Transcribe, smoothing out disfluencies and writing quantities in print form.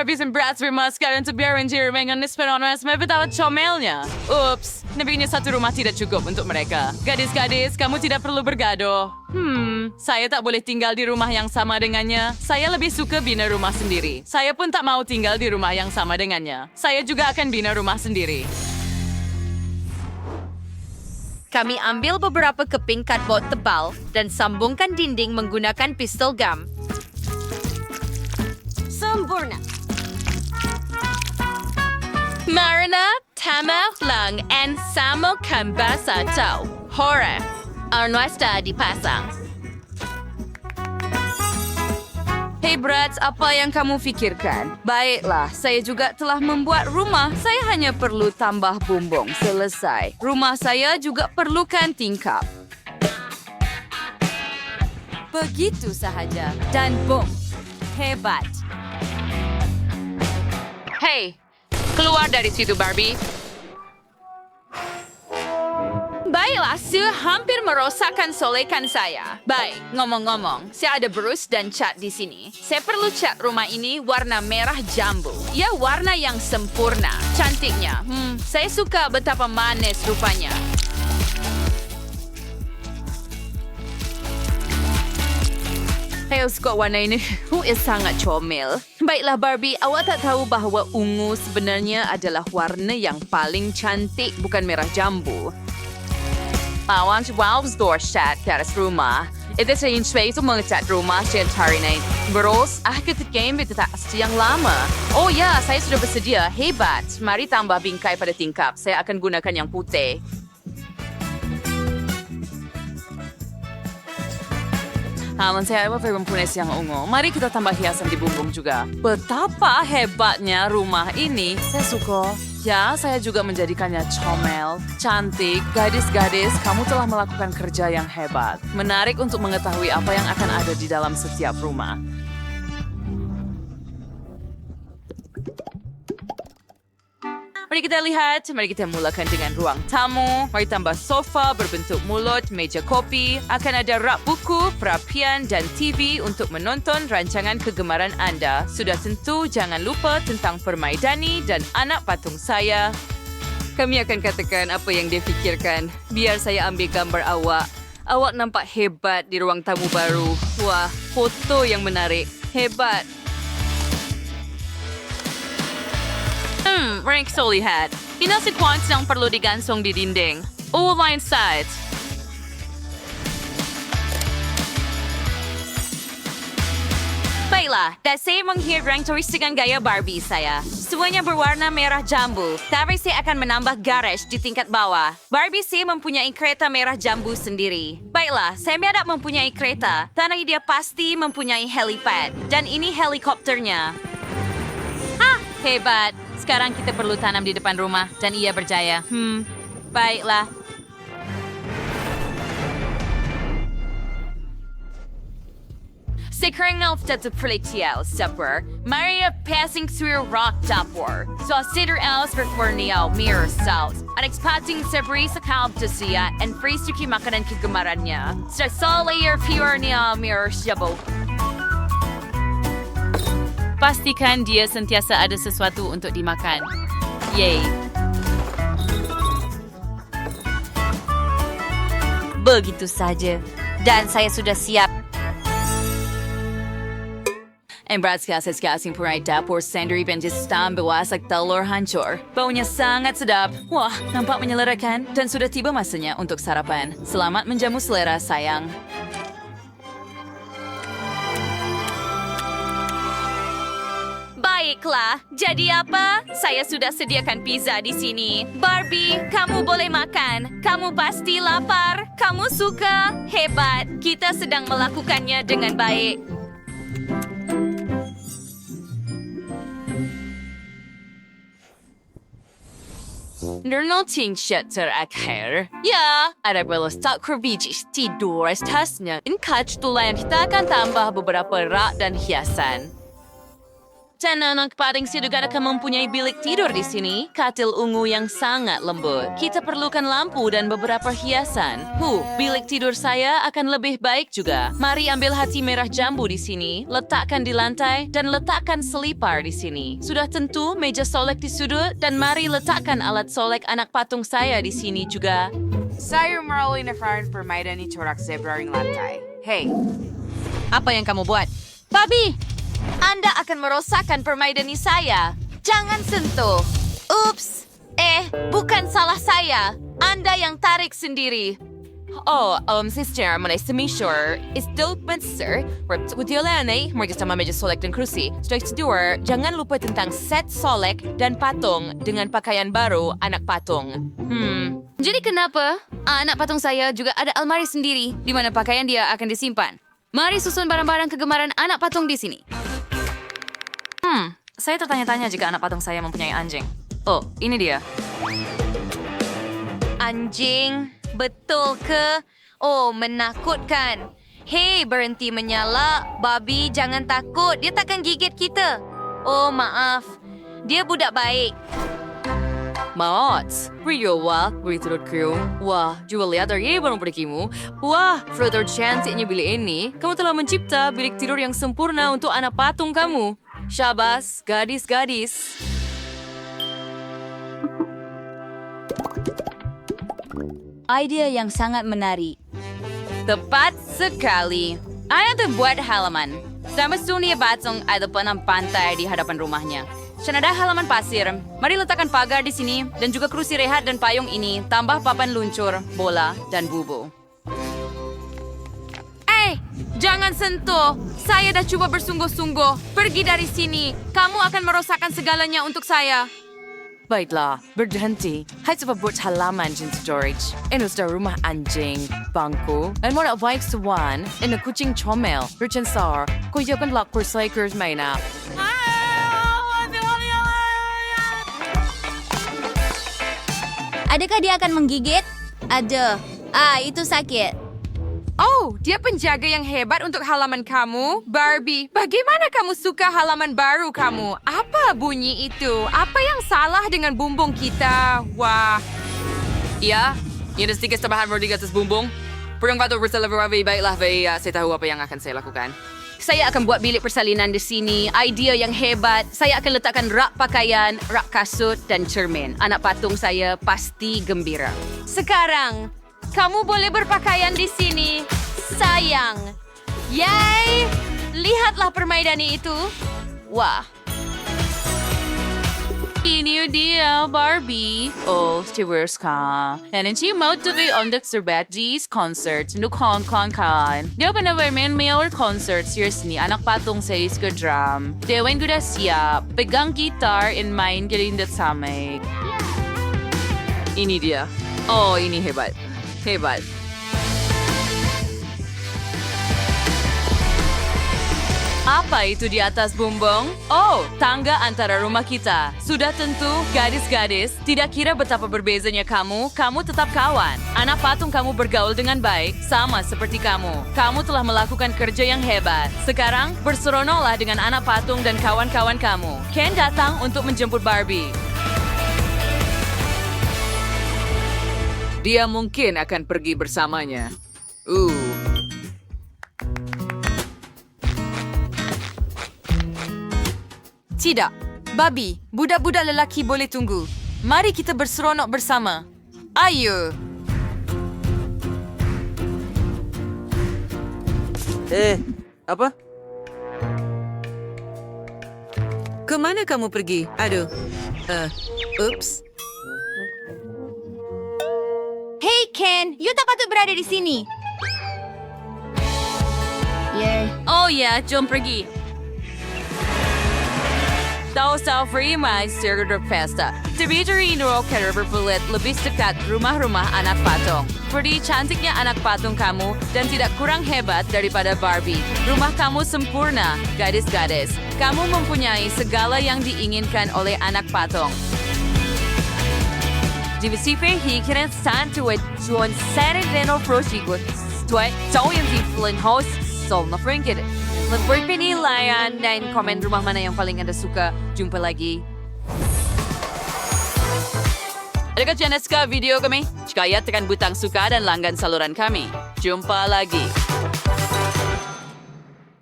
Papisin brats bermas sekarang terbiaran dengan Esperanto mebetawat comelnya. Ups, nabinya satu rumah tidak cukup untuk mereka. Gadis-gadis, kamu tidak perlu bergaduh. Saya tak boleh tinggal di rumah yang sama dengannya. Saya lebih suka bina rumah sendiri. Saya pun tak mau tinggal di rumah yang sama dengannya. Saya juga akan bina rumah sendiri. Kami ambil beberapa keping cardboard tebal dan sambungkan dinding menggunakan pistol gam. Sempurna. Marina, tama lang, and samo kambasa tau. Hore, arnuesta dipasang. Hey brats, apa yang kamu fikirkan? Baiklah, saya juga telah membuat rumah. Saya hanya perlu tambah bumbung. Selesai. Rumah saya juga perlukan tingkap. Begitu sahaja. Dan boom. Hebat. Hey, keluar dari situ Barbie. Baiklah, Sue hampir merosakkan solekan saya. Baik, ngomong-ngomong, saya ada brus dan cat di sini. Saya perlu cat rumah ini warna merah jambu. Ya, warna yang sempurna. Cantiknya. Saya suka betapa manis rupanya. Saya suka warna ini. Sangat comel. Baiklah Barbie, awak tak tahu bahawa ungu sebenarnya adalah warna yang paling cantik, bukan merah jambu. Mawang Wow's door chat ke atas rumah. Itu saya ingin untuk mengecat rumah sejak hari ini. Beros, kita game itu tak yang lama. Oh ya, saya sudah bersedia. Hebat. Mari tambah bingkai pada tingkap. Saya akan gunakan yang putih. Namun saya mempunyai yang ungu. Mari kita tambah hiasan di bumbung juga. Betapa hebatnya rumah ini. Saya suka. Ya, saya juga menjadikannya comel, cantik. Gadis-gadis, kamu telah melakukan kerja yang hebat. Menarik untuk mengetahui apa yang akan ada di dalam setiap rumah. Mari kita lihat, mari kita mulakan dengan ruang tamu. Mari tambah sofa berbentuk mulut, meja kopi. Akan ada rak buku, perapian dan TV untuk menonton rancangan kegemaran anda. Sudah tentu jangan lupa tentang permaidani dan anak patung saya. Kami akan katakan apa yang dia fikirkan. Biar saya ambil gambar awak. Awak nampak hebat di ruang tamu baru. Wah, foto yang menarik. Hebat. Rank so lihat. Ina sequence yang perlu digansong di dinding. Line sides. Baiklah, dan saya menghirang tulisan gaya Barbie saya. Semuanya berwarna merah jambu. Tapi saya akan menambah garage di tingkat bawah. Barbie saya mempunyai kereta merah jambu sendiri. Baiklah, saya tidak mempunyai kereta. Tapi dia pasti mempunyai helipad. Dan ini helikopternya. Hebat. Sekarang kita perlu tanam di depan rumah dan ia berjaya. Baiklah. Sekarang kita terpelitial, super. Maria passing through rock dapur. So consider else berwarna mirror salt. Unexpecting seberi sekalb siya and free suki makanan kegemarannya. So layer purenya mirror shabu. Pastikan dia sentiasa ada sesuatu untuk dimakan. Yay. Begitu saja. Dan saya sudah siap. Berat sekali mempunyai dapur sendiri dan sistem bewasak telur hancur. Baunya sangat sedap. Wah, nampak menyelerakan. Dan sudah tiba masanya untuk sarapan. Selamat menjamu selera, sayang. Baiklah, jadi apa? Saya sudah sediakan pizza di sini. Barbie, kamu boleh makan. Kamu pasti lapar. Kamu suka? Hebat. Kita sedang melakukannya dengan baik. Nernoting terakhir. Ya, ada tak kerbijis tidur atasnya. In catch tulang kita akan tambah beberapa rak dan hiasan. Dan anak pating sidugan akan mempunyai bilik tidur di sini, katil ungu yang sangat lembut. Kita perlukan lampu dan beberapa hiasan. Bilik tidur saya akan lebih baik juga. Mari ambil hati merah jambu di sini, letakkan di lantai, dan letakkan selipar di sini. Sudah tentu meja solek di sudut, dan mari letakkan alat solek anak patung saya di sini juga. Saya melalui nafaran permainan di corak zebra ring lantai. Hey, Apa yang kamu buat? Babi, Anda akan merosakkan permaidani saya. Jangan sentuh. Ups. Bukan salah saya. Anda yang tarik sendiri. Sister, mulai semi-sure. Still sir. Mari kita meja solek dan kursi. Sudah kedua, jangan lupa tentang set solek dan patung dengan pakaian baru anak patung. Jadi kenapa anak patung saya juga ada almari sendiri di mana pakaian dia akan disimpan? Mari susun barang-barang kegemaran anak patung di sini. Saya tertanya-tanya jika anak patung saya mempunyai anjing. Oh, ini dia. Anjing, betul ke? Oh, menakutkan. Hei, berhenti menyala. Babi, jangan takut. Dia takkan gigit kita. Oh, maaf. Dia budak baik. Maot, Riowa, Riturutku. Wah, jual lihat dari barang pergimu. Wah, further cantiknya bilik ini. Kamu telah mencipta bilik tidur yang sempurna untuk anak patung kamu. Syabas, gadis-gadis. Idea yang sangat menarik. Tepat sekali. Ayah terbuat halaman. Sama Sunia Batsong ada penam pantai di hadapan rumahnya. Dan ada halaman pasir. Mari letakkan pagar di sini dan juga kursi rehat dan payung ini. Tambah papan luncur, bola, dan bubu. Jangan sentuh. Saya dah cuba bersungguh-sungguh. Pergi dari sini. Kamu akan merosakkan segalanya untuk saya. Baiklah, berhenti. Hai coba buat halaman jenis storage. Ini sudah rumah anjing, bangku, dan mana baik sewan, ini kucing comel, bercensar, kau jangan lakur slackers mainan. Adakah dia akan menggigit? Ada. Itu sakit. Oh, dia penjaga yang hebat untuk halaman kamu. Barbie, bagaimana kamu suka halaman baru kamu? Apa bunyi itu? Apa yang salah dengan bumbung kita? Wah. Ya, ini sedikit tambahan rodi atas bumbung. Perang patut berselebih baiklah, saya tahu apa yang akan saya lakukan. Saya akan buat bilik persalinan di sini. Idea yang hebat. Saya akan letakkan rak pakaian, rak kasut, dan cermin. Anak patung saya pasti gembira. Sekarang, kamu boleh berpakaian di sini. Sayang. Yay! Lihatlah permaidani itu. Wah. Ini dia, Barbie. Oh, stiwers ka. Dan hindi mo tuloy ondak sa Betty's concert. Nukon kan. Dia pa na main mayor concert. Seriously, anak patong sa iska drum. Dewan ko na siya. Pegang gitar in mind galing dat samay. Ini dia. Oh, ini hebat. Hebat. Apa itu di atas bumbung? Oh, tangga antara rumah kita. Sudah tentu, gadis-gadis, tidak kira betapa berbezanya kamu tetap kawan. Anak patung kamu bergaul dengan baik, sama seperti kamu. Kamu telah melakukan kerja yang hebat. Sekarang, berseronoklah dengan anak patung dan kawan-kawan kamu. Ken datang untuk menjemput Barbie. Dia mungkin akan pergi bersamanya. Tidak. Babi, budak-budak lelaki boleh tunggu. Mari kita berseronok bersama. Ayo. Apa? Kemana kamu pergi? Aduh. Ups. Hey Ken, you tak patut berada di sini. Oh ya, jom pergi. Tahu sa free master der pesta. Dibiteri nuro kaya berpelit lebih dekat rumah-rumah anak patung. Seperti cantiknya anak patung kamu dan tidak kurang hebat daripada Barbie. Rumah kamu sempurna, gadis-gadis. Kamu mempunyai segala yang diinginkan oleh anak patung. Di besipe hikiran santuet juan sanit deno prosigwet. Tuai, tau yang di flin host Sol na Frankie. Berpinilaian dan komen rumah mana yang paling anda suka. Jumpa lagi. Adakah Janiska video kami? Jika ya, tekan butang suka dan langgan saluran kami. Jumpa lagi.